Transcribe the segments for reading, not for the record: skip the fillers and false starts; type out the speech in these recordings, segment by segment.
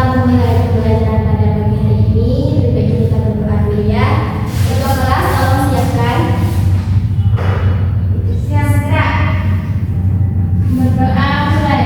memulai pembelajaran pada pagi hari ini, lebih baik kita berdoa dulu ya. Ketua kelas, tolong siapkan. Siap, gerak. Berdoa mulai.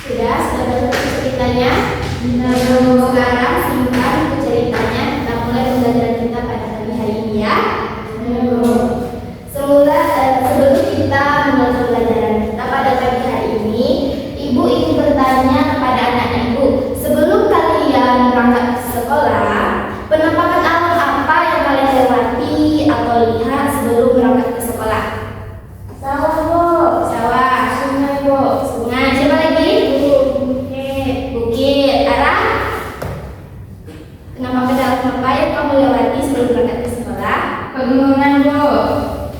Sudah dapat ceritanya? Sekarang simpan buku ceritanya. Kita mulai pembelajaran kita pada pagi hari ini ya. Sebelum kita mulai pembelajaran kita pada pagi hari ini, Ibu ingin bertanya kepada anak Ibu. Sebelum kalian berangkat ke sekolah, penampakan alam apa yang kalian lewati atau lihat sebelum berangkat ke sekolah? Sawah, Bu. Sawah. Sungai, Bu. Sungai. Siapa lagi? Bukit. Arah? Penampakan alam apa yang kamu lewati sebelum berangkat ke sekolah? Pegunungan, Bu.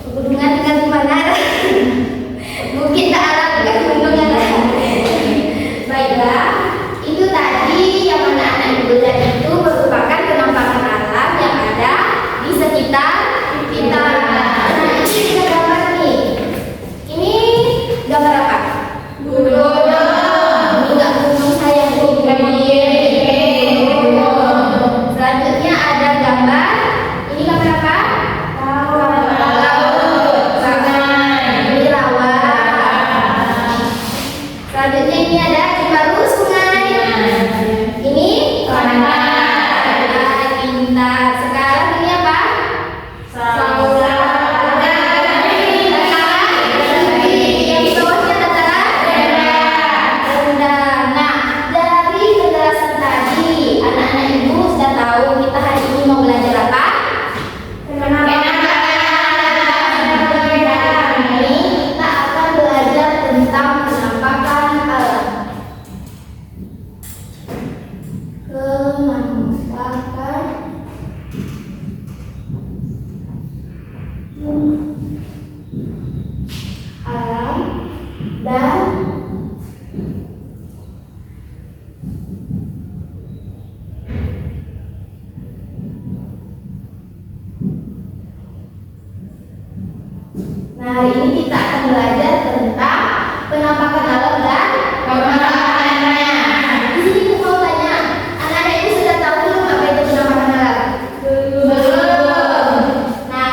Pegunungan tinggal di mana? Bukit tak arah, bukan pegunungan. Baiklah, itu tadi yang anak-anak Ibu lihat itu merupakan penampakan alam yang ada di sekitar kita. Nah, ini kita gambar nih. Ini gambar apa? Gunung. Enggak gunung saya, bukan. Selanjutnya ada gambar. Ini gambar apa? Ini rawa. Selanjutnya ini ada Cibaru sungai. Ini pintar. Sekarang ini apa? Yang di bawahnya dataran rendah. Nah, dari penjelasan tadi, anak-anak Ibu sudah tahu kita hari ini mau belajar apa? Ini kita akan belajar tentang penampakan alam. Penampakan alam dan nah, hari ini kita akan belajar tentang penampakan alam dan pemanfaatannya. Di sini aku mau tanya, anak-anak Ibu sudah tahu belum apa itu penampakan alam? Belum. Nah,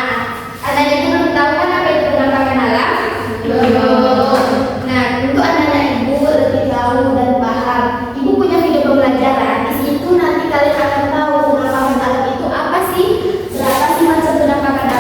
anak-anak Ibu belum tahu kan apa itu penampakan alam? Belum. Nah, untuk anak-anak Ibu lebih tahu dan paham, Ibu punya video pembelajaran. Di situ nanti kalian akan tahu penampakan alam itu apa sih? Berapa sih macam penampakan alam?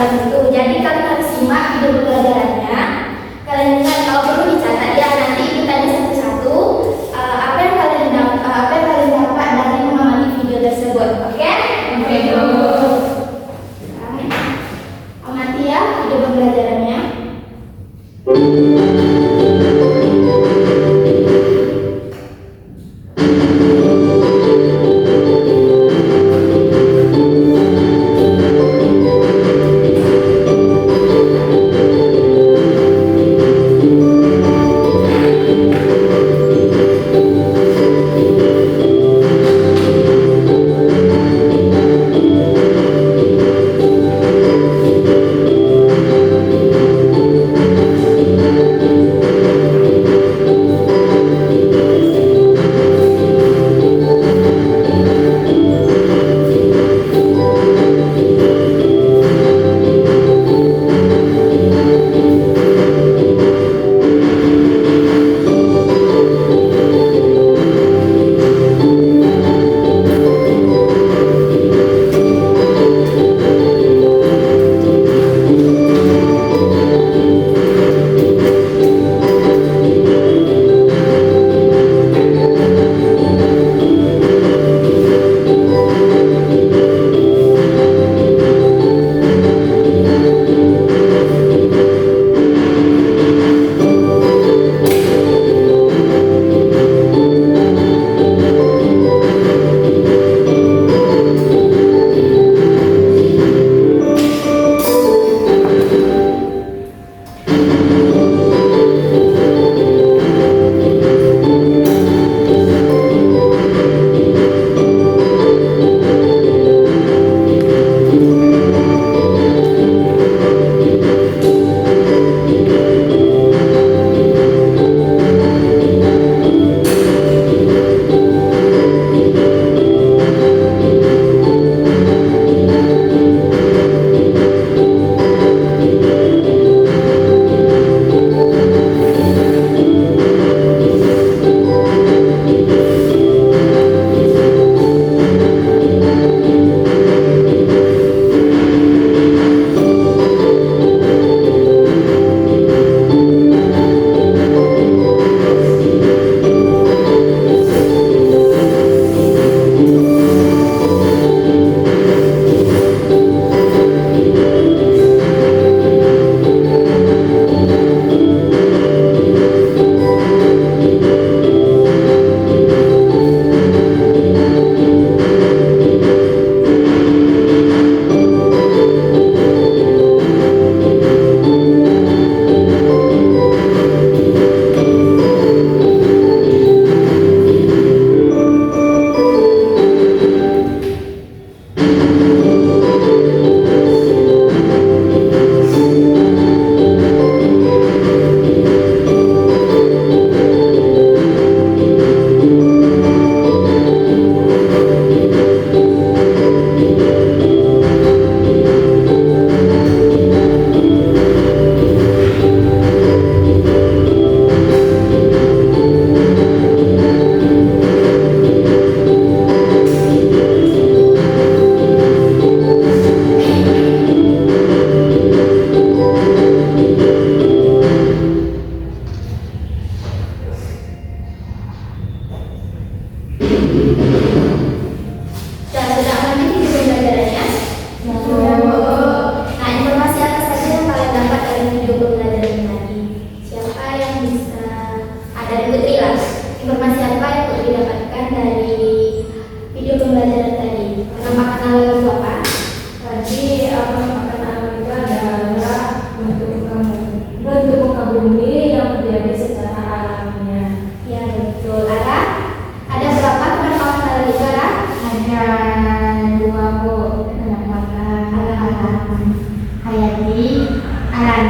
Hayati, Aran,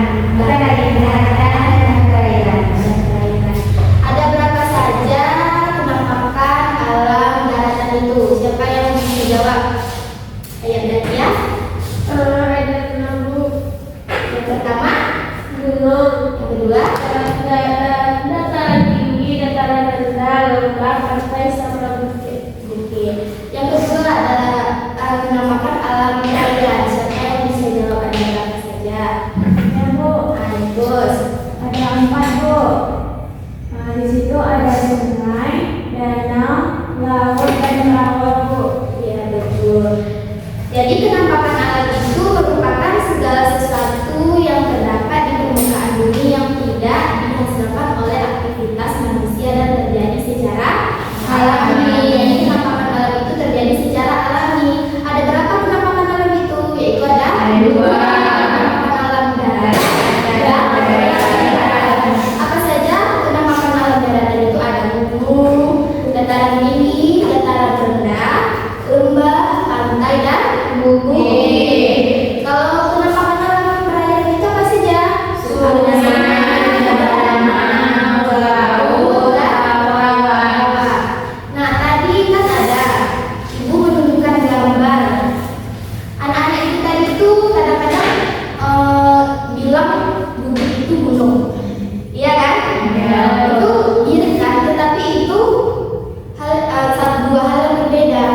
ada berapa saja penampakan alam daratan itu? Siapa yang bisa jawab? Ayo berarti ya. ada 6 Bu. Yang pertama, Gunung, yang kedua, dataran tinggi, dataran rendah, lembah, pantai, sama bukit. bukit. Yang kedua adalah penampakan alam perairan. Siapa yang bisa jawab? Ada berapa saja? Ya Bu, Agus. ada 4 Bu. Nah, di situ ada sungai, danau, laut, dan rawa Bu. Ya betul. Jadi penampakan alam itu merupakan segala sesuatu yang terdapat di permukaan bumi yang tidak dihasilkan oleh aktivitas manusia dan terjadi secara alami. Jadi penampakan alam itu terjadi secara alami. Ada berapa penampakan alam itu? Yaitu ada dua. Penampakan alam darat dan daratan. Apa saja penampakan alam daratan itu? Ada gunung, dataran tinggi, dataran rendah, lembah, pantai, dan bukit. Kalau penampakan alam perairan itu apa saja? Sungai, danau, laut, rawa. Nah, tadi kan ada Ibu menunjukkan gambar. Anak-anak itu tadi itu kadang-kadang bilang bukit itu gunung. Iya kan? Iya. Itu mirip kan, tetapi itu dua hal yang berbeda.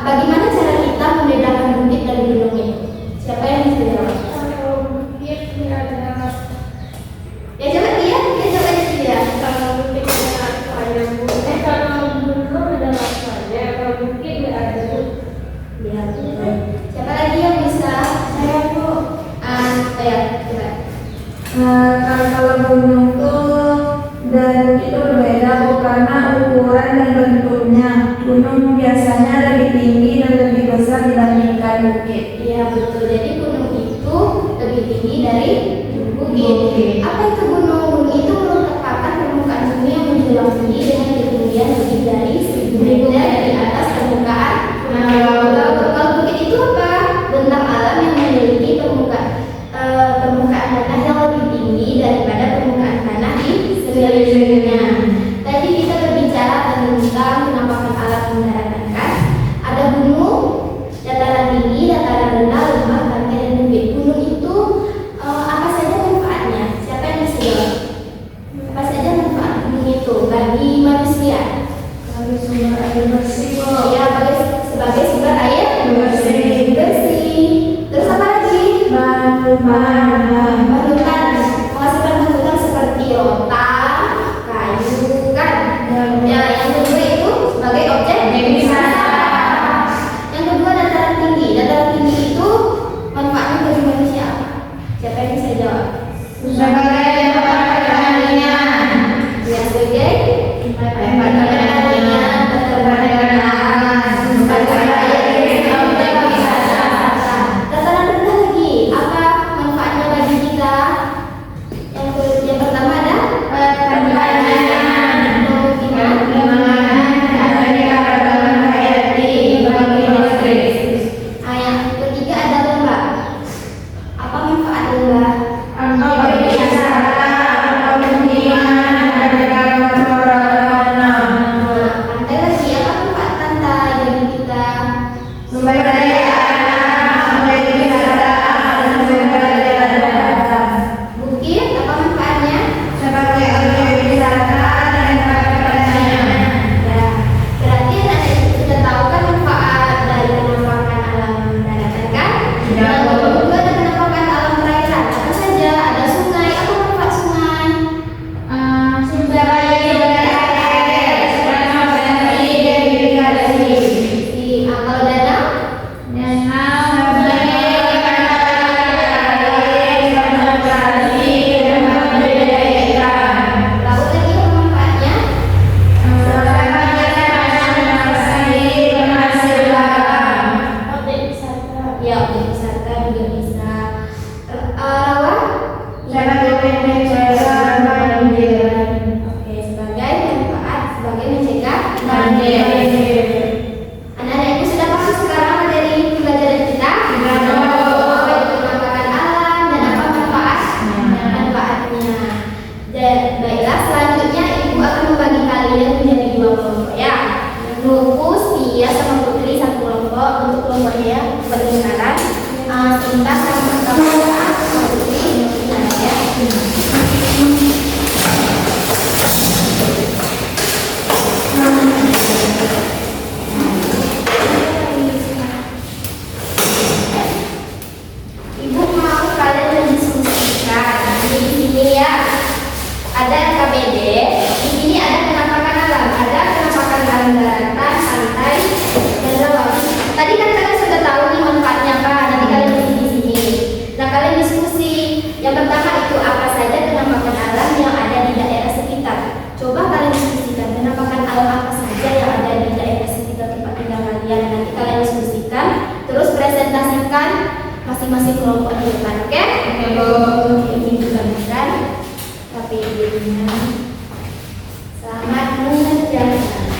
Bagaimana cara kita membedakan bukit dari gunung itu? Siapa yang bisa jawab? Kalau bukit ada, Ya coba dia coba dia. kalau bukit ada lasanya Bu. Kalau gunung ada lasanya, kalau bukit nggak ada Bu. Ya, betul. Siapa lagi yang bisa? Saya Bu. Ya, coba. Kalau gunung tuh dan bukit itu berbeda Bu, karena ukuran dan bentuknya. Gunung biasanya lebih tinggi dan lebih besar dibandingkan bukit. Iya betul. Jadi gunung itu lebih tinggi dari bukit. Bukit. Apa itu gunung? Gunung itu merupakan permukaan bumi yang menjulang tinggi dengan ketinggian lebih dari 1000 meter di atas permukaan laut. Kalau bukit itu apa? Bentang alam yang memiliki permukaan tanah yang lebih tinggi daripada permukaan tanah di sekelilingnya. Tadi kita berbicara tentang penampakan alam daratan kan? Ada gunung, dataran tinggi, dataran rendah, lembah, pantai, dan bukit. Gunung itu apa saja manfaatnya? Siapa yang bisa jawab? Apa saja manfaat gunung itu bagi manusia? Lalu sumber air bersih Bu. Ya, sebagai sumber air Bersih. bersih. Terus apa lagi? Bahan Bahan menghasilkan bahan seperti rotan, kayu, kan? Ya, yang kedua itu sebagai objek wisata. Yang kedua dataran tinggi. Dataran tinggi itu manfaatnya bagi manusia apa? Siapa yang bisa jawab? sebagai tempat pertanian. Ya, sebagai tempat pertanian, dataran rendah lagi. Apa manfaatnya bagi kita? Yang pertama ada yang ketiga ada lembah. Apa manfaat lembah? Pantai lagi. Apa manfaat pantai bagi kita? Bukit apa manfaatnya? Ya, berarti anak itu sudah tahu kan manfaat dari penampakan alam daratan kan? Ya. Yang kedua ada penampakan alam perairan. Apa saja? Ada sungai. Apa manfaat sungai? Kalau danau? Laut lagi apa manfaatnya? Ya, objek wisata juga bisa. Rawa? Oke, sebagai manfaat, sebagai mencegah banjir. Anak-anak ibu sudah paham sekarang materi pembelajaran kita? Oke, kebenaran. Sebentar saya Ibu mau kalian mendiskusikan di sini ya. Ada KBD, di sini ada penampakan alam, ada penampakan daratan, pantai, dan rawa. Tadi kan kalian sudah tahu nih manfaatnya apa. Nanti kalian di sini. Nah, kalian diskusi. Yang pertama itu apa saja penampakan alam yang ada di daerah sekitar. Coba kalian diskusikan penampakan alam apa saja yang ada di daerah sekitar tempat tinggal kalian. Nanti kalian diskusikan, terus presentasikan masing-masing kelompok di depan, oke? Ini juga bukan, tapi ini selamat mengerjakan.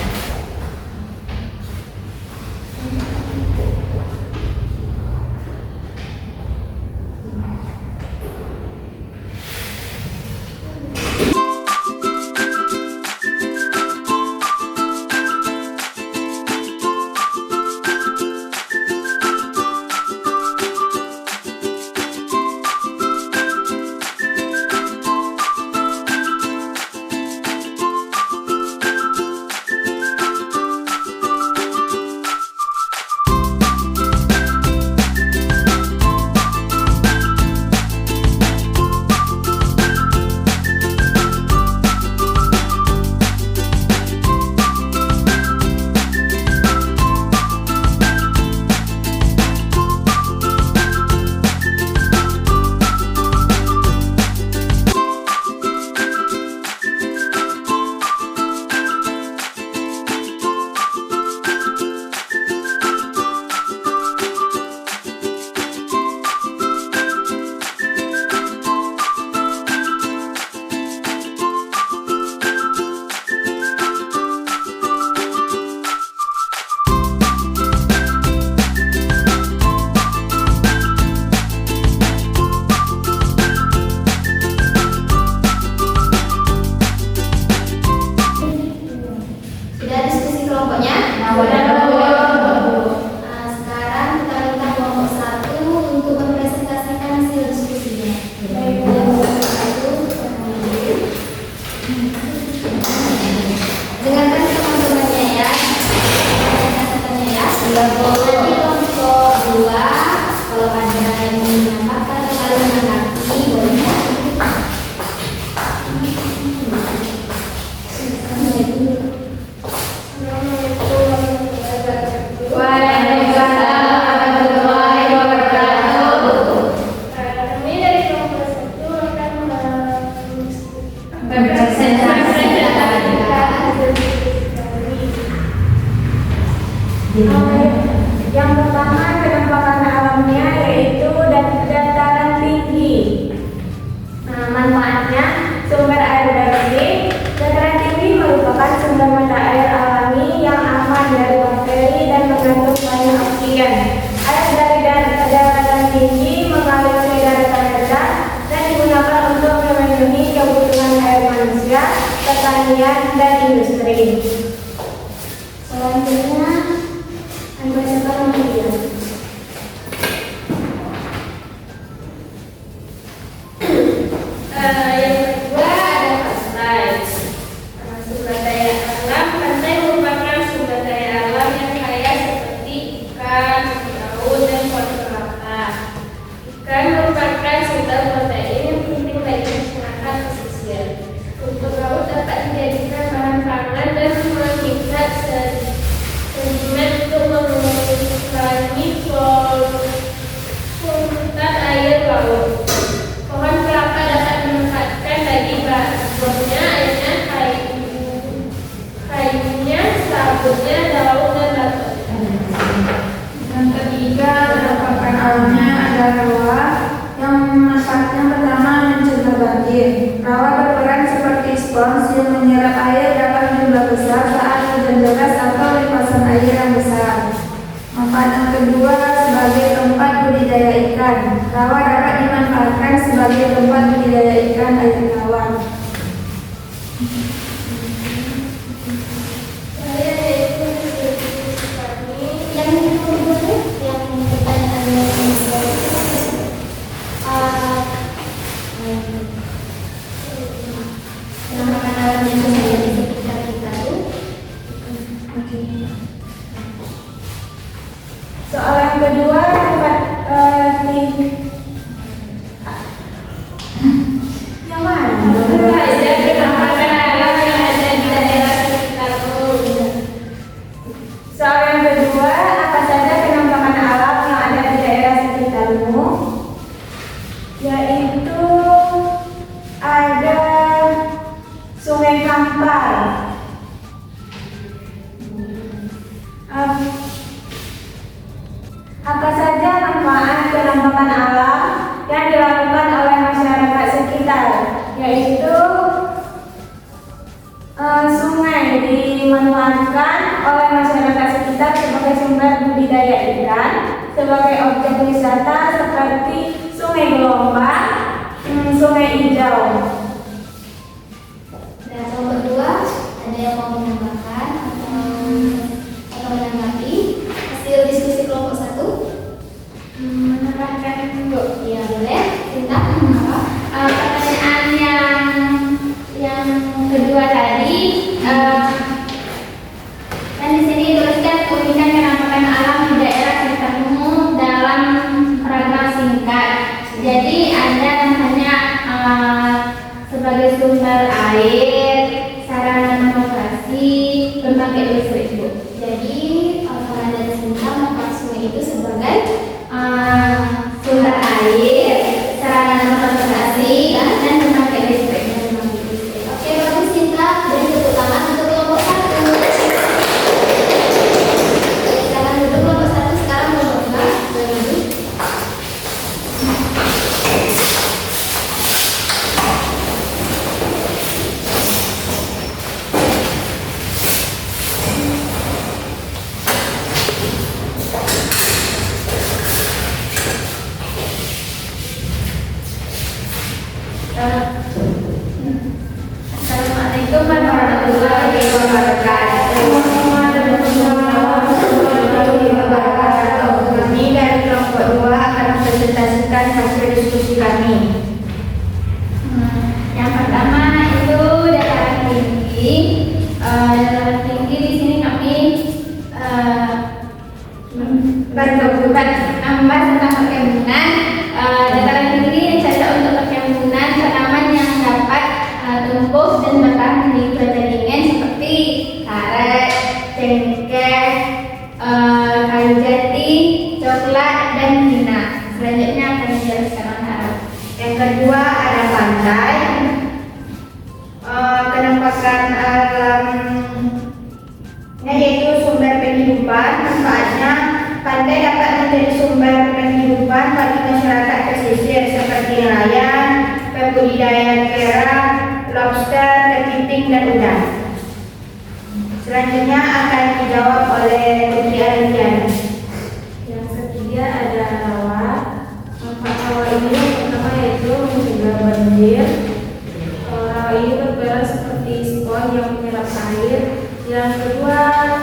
Sudah diskusi kelompoknya? Sekarang kita minta kelompok 1 untuk mempresentasikan hasil diskusinya. Dengarkan teman-temannya ya. Presentasikannya ya. Nanti kelompok 2 kalau ada yang menambahkan atau menanggapi boleh. Yang pertama penampakan alamnya yaitu dataran tinggi. Manfaatnya sumber air bersih. Dataran tinggi merupakan sumber mata air alami yang aman dari bakteri dan mengandung banyak oksigen. Air dari dataran tinggi mengalir ke daratan rendah dan digunakan untuk memenuhi kebutuhan air manusia, pertanian, dan industri. Selanjutnya bacakan media. Yang kedua ada pantai. Sumber daya alam. Pantai merupakan sumber daya alam yang kaya seperti ikan, laut, dan pohon kelapa. Ikan merupakan sumber protein yang penting bagi masyarakat pesisir. Rumput laut dapat dijadikan bahan pangan dan mengikat sedimen untuk mengurangi polutan air laut. Pohon kelapa dapat dimanfaatkan bagi buahnya, airnya, kayunya, sabutnya, daun, dan batunya. Yang ketiga penampakan alamnya ada rawa yang manfaatnya pertama mencegah banjir. Rawa berperan seperti spons yang menyerap air dalam jumlah besar saat hujan deras atau limpasan air yang besar. Manfaat yang kedua sebagai tempat budidaya ikan. Rawa dapat dimanfaatkan sebagai tempat budidaya ikan air tawar. Yang pertanyaan objek wisata seperti Sungai Gelombang, Sungai Hijau. Dan kelompok 2, ada yang mau menambahkan atau menanggapi hasil diskusi kelompok 1? Menambahkan Bu. Ya boleh. Cinta, Pertanyaan yang kedua tadi, kan di sini tuliskan keunikan penampakan alam di daerah sekitarmu dalam paragraf singkat. Jadi ada namanya sebagai sumber air, sarana navigasi, pembangkit listrik, Bu. jadi kalau dari Cinta maka sungai itu sebagai Sumber air, sarana navigasi, dan pembangkit listrik. Oke, bagus Cinta. Dan tepuk tangan untuk kelompok 1. Silakan duduk kelompok 1, sekarang kelompok 2. Duduk. Assalamualaikum warahmatullahi wabarakatuh. Kami dari kelompok 2 akan mempresentasikan hasil diskusi kami. Yang pertama itu dataran tinggi. Dataran tinggi di sini kami membahas tentang perkebunan. Dataran tinggi cocok untuk perkebunan tanaman yang dapat tumbuh dan bertahan di cuaca dingin seperti karet, cengkeh, kayu jati, coklat, dan bina. Selanjutnya akan dijelaskan oleh Harap. Yang kedua ada pantai. Penampakan alamnya yaitu sumber kehidupan. Manfaatnya, pantai dapat menjadi sumber kehidupan bagi masyarakat pesisir seperti nelayan, pembudidaya kerang, lobster, kepiting, dan udang. Selanjutnya akan dijawab oleh Putri Ardiana. Yang ketiga ada rawa. Manfaat rawa ini yang pertama yaitu mencegah banjir. Rawa ini berperan seperti spons yang menyerap air. Yang kedua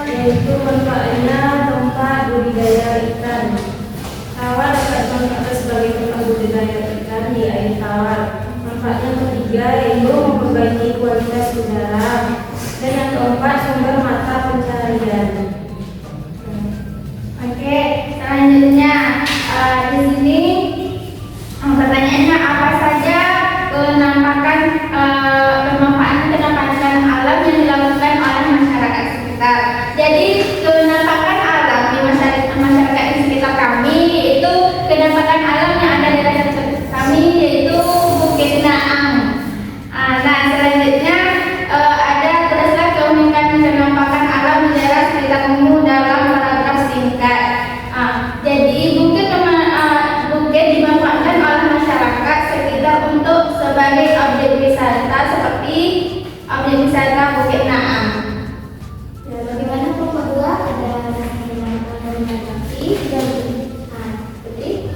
yaitu manfaatnya tempat budidaya ikan. Rawa dapat dimanfaatkan sebagai tempat budidaya ikan di air tawar. Manfaat yang ketiga yaitu memperbaiki kualitas udara. Dan yang keempat sumber mata pencaharian. Oke, selanjutnya di sini pertanyaannya apa saja penampakan penampakan alam yang dilakukan oleh masyarakat sekitar. Jadi penampakan alam di masyarakat di sekitar kami itu penampakan alam yang ada di daerah sekitar kami yaitu Bukit Naang. Nah selanjutnya ada tulislah keunikan penampakan alam di daerah sekitarmu dalam paragraf singkat. Jadi bukit dimanfaatkan oleh masyarakat sekitar untuk sebagai objek wisata seperti objek wisata Bukit Naang. Ya, bagaimana kelompok 2? Ada yang menanggapi dan Putri?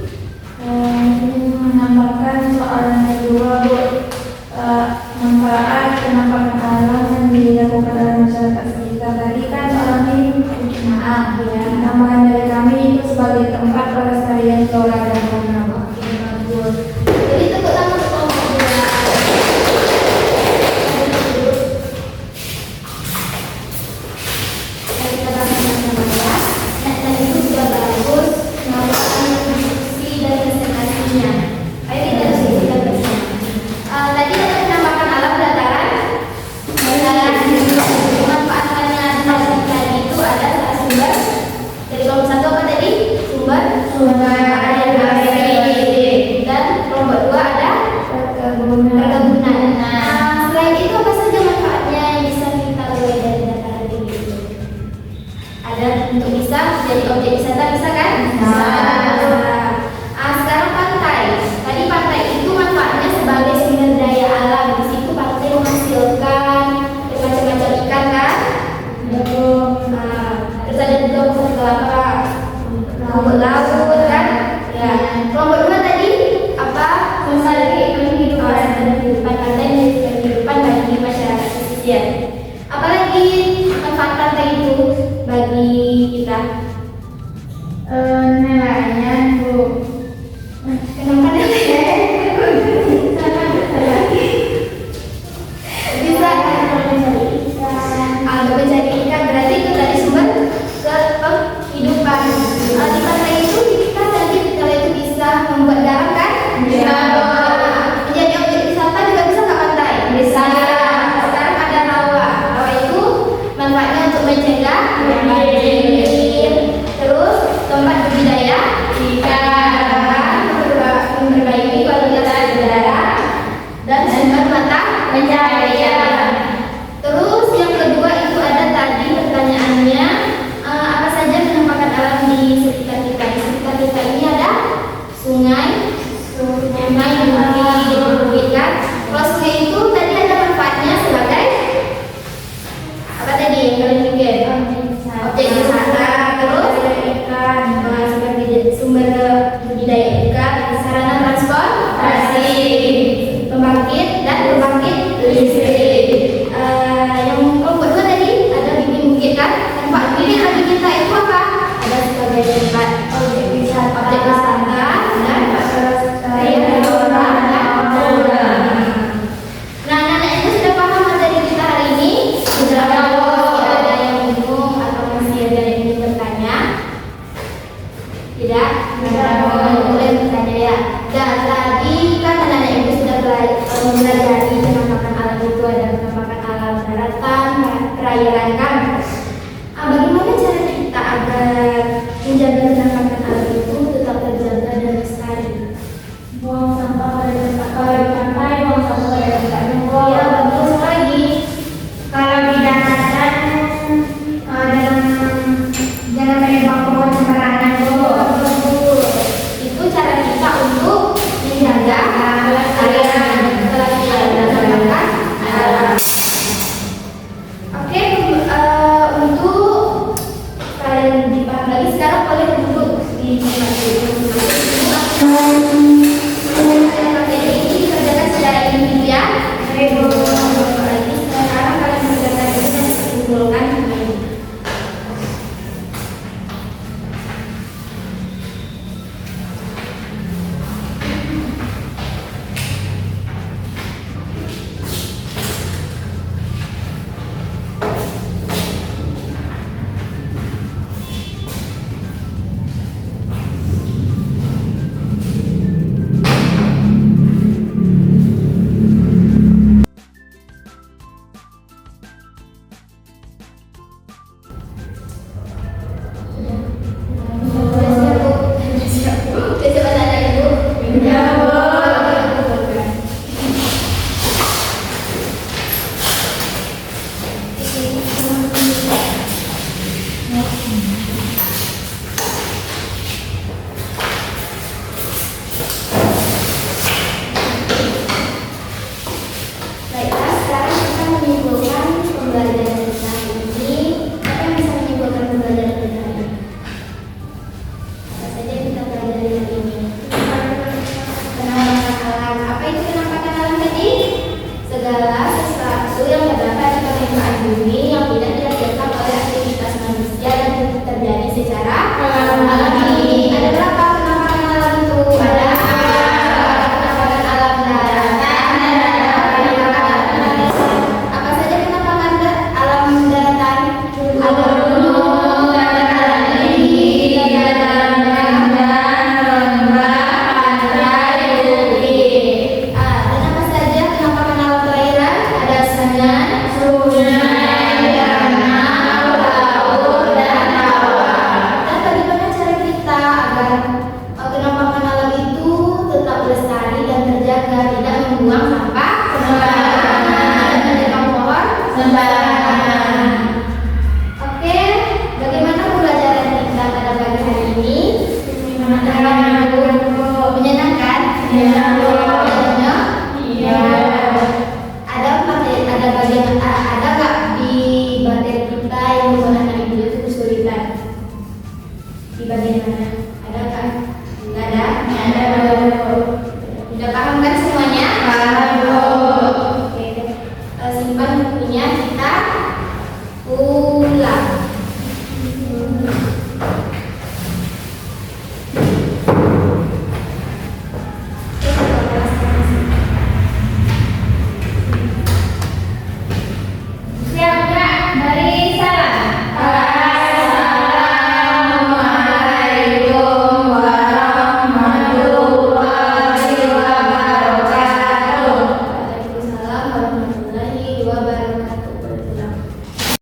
juga sarana transportasi, pembangkit dan pembangkit listrik. Yang kelompok dua tadi ada bikin bukit kan? Tempat bikin bagi kita itu apa? Ada sebagai tempat objek wisata dan restoran dan hiburan. Nah, anak-anak itu sudah paham materi kita hari ini? Sudah tahu. Masih ada yang bingung atau masih ada yang ingin bertanya? Tidak? Boleh bertanya ya. Dan tadi kan anak-anak itu sudah mempelajari penampakan alam itu ada penampakan alam daratan, perairan kan. Bagaimana cara kita agar menjaga penampakan alam itu tetap terjaga dan lestari? Buang sampah pada tempat kalau di pantai, buang sampah pada tempat nongkrong. Ya, betul sekali. Kalau di daratan, jangan menebang pohon sembarangan dulu. Betul. Itu cara kita untuk menjaga kelestarian dan penampakan alam. Oke, untuk kalian dipaham lagi sekarang kalian duduk di tempat duduk. Materi ini dikerjakan secara individual. Sekarang kalian mengerjakan ini dan dikumpulkan. Baiklah, sekarang kita menyimpulkan pembelajaran kita hari ini. Apa yang bisa menyimpulkan pembelajaran kita hari ini? Apa saja yang kita pelajari hari ini? Penampakan alam. Apa itu penampakan alam tadi? Segala sesuatu yang terdapat di permukaan bumi yang tidak dihasilkan oleh aktivitas manusia dan terjadi secara alami. Ada berapa penampakan alam itu? Ada penampakan alam daratan, apa saja penampakan alam daratan? Ada gunung, dataran tinggi, dataran rendah, lembah, pantai, bukit. Dan apa saja penampakan alam perairan? Ada sungai, danau, laut, dan kawah. Dan bagaimana cara kita agar penampakan alam itu tetap lestari dan terjaga, tidak membuang sampah sembarangan dan menebang pohon sembarangan. Oke, bagaimana pembelajaran kita pada pagi hari ini? Menyenangkan? Iya. Ada bagian ada nggak di materi kita yang membuat anak ibu itu kesulitan? Di bagian mana? Ada kan?